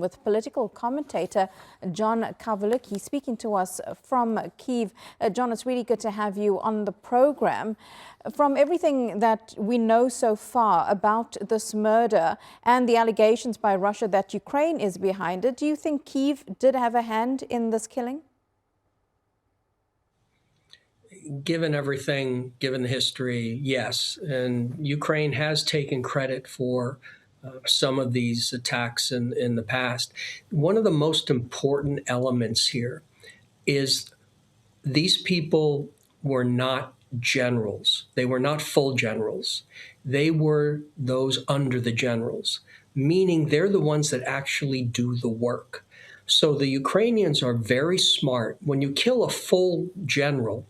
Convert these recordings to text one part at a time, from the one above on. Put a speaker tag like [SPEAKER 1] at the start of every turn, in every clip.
[SPEAKER 1] With political commentator John Kavulich. He's speaking to us from Kyiv. John, it's really good to have you on the program. From everything that we know so far about this murder and the allegations by Russia that Ukraine is behind it, do you think Kyiv did have a hand in this killing?
[SPEAKER 2] Given everything, given the history, yes. And Ukraine has taken credit for some of these attacks in the past. One of the most important elements here is these people were not generals. They were not full generals. They were those under the generals, meaning they're the ones that actually do the work. So the Ukrainians are very smart. When you kill a full general,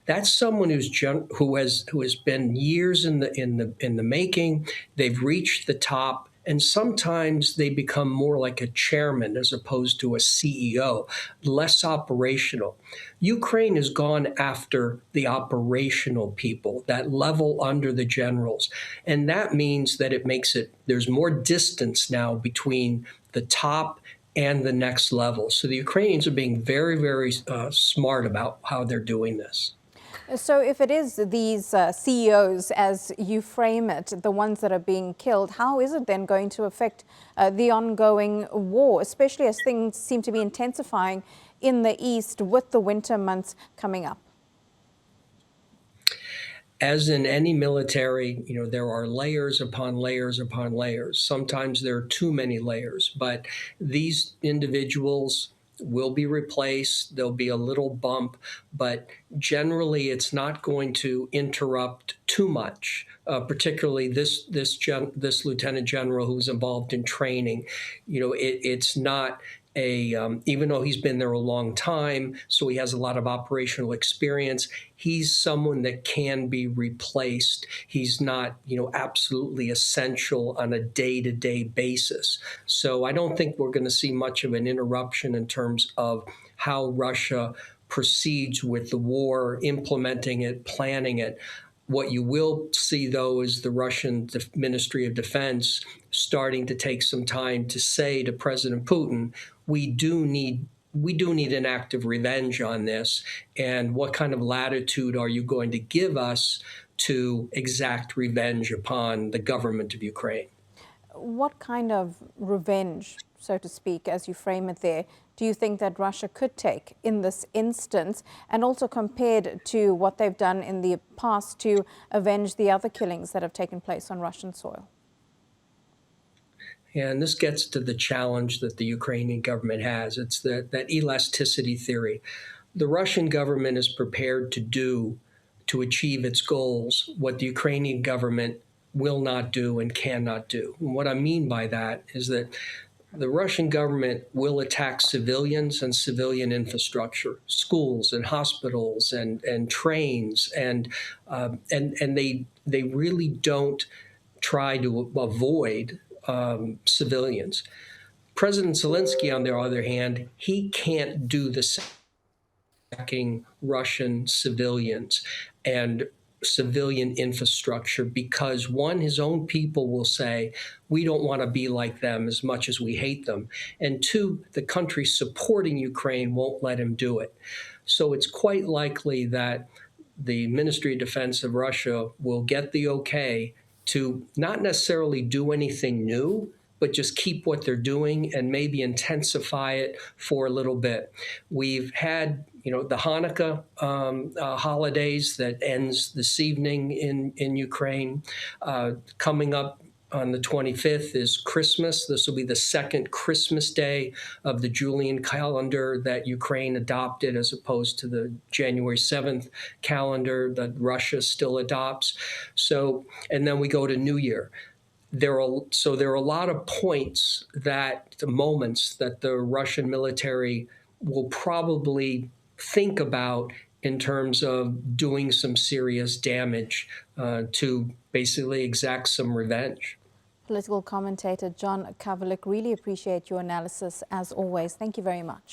[SPEAKER 2] that's someone who has been years in the making. They've reached the top, and sometimes they become more like a chairman as opposed to a CEO, less operational. Ukraine has gone after the operational people, that level under the generals, and that means that there's more distance now between the top and the next level. So the Ukrainians are being very, very smart about how they're doing this.
[SPEAKER 1] So if it is these CEOs, as you frame it, the ones that are being killed, how is it then going to affect the ongoing war, especially as things seem to be intensifying in the east with the winter months coming up?
[SPEAKER 2] As in any military, there are layers upon layers upon layers. Sometimes there are too many layers, but these individuals will be replaced. There'll be a little bump, but generally it's not going to interrupt too much, particularly this lieutenant general who's involved in training. It's not even though he's been there a long time, so he has a lot of operational experience, he's someone that can be replaced. He's not, absolutely essential on a day-to-day basis. So I don't think we're going to see much of an interruption in terms of how Russia proceeds with the war, implementing it, planning it. What you will see, though, is the Russian Ministry of Defense starting to take some time to say to President Putin, we do need an act of revenge on this. And what kind of latitude are you going to give us to exact revenge upon the government of Ukraine?
[SPEAKER 1] What kind of revenge, so to speak, as you frame it there, do you think that Russia could take in this instance, and also compared to what they've done in the past to avenge the other killings that have taken place on Russian soil?
[SPEAKER 2] And this gets to the challenge that the Ukrainian government has. It's that elasticity theory. The Russian government is prepared to achieve its goals what the Ukrainian government will not do and cannot do. And what I mean by that is that the Russian government will attack civilians and civilian infrastructure, schools and hospitals and trains, and they really don't try to avoid civilians. President Zelensky, on the other hand, he can't do the attacking Russian civilians and civilian infrastructure because, one, his own people will say, we don't want to be like them as much as we hate them. And two, the country supporting Ukraine won't let him do it. So it's quite likely that the Ministry of Defense of Russia will get the okay to not necessarily do anything new, but just keep what they're doing and maybe intensify it for a little bit. We've had, the Hanukkah holidays that ends this evening in Ukraine. Coming up on the 25th is Christmas. This will be the second Christmas day of the Julian calendar that Ukraine adopted, as opposed to the January 7th calendar that Russia still adopts. So, and then we go to New Year. There are a lot of moments that the Russian military will probably think about in terms of doing some serious damage to basically exact some revenge.
[SPEAKER 1] Political commentator John Kavulich, really appreciate your analysis as always. Thank you very much.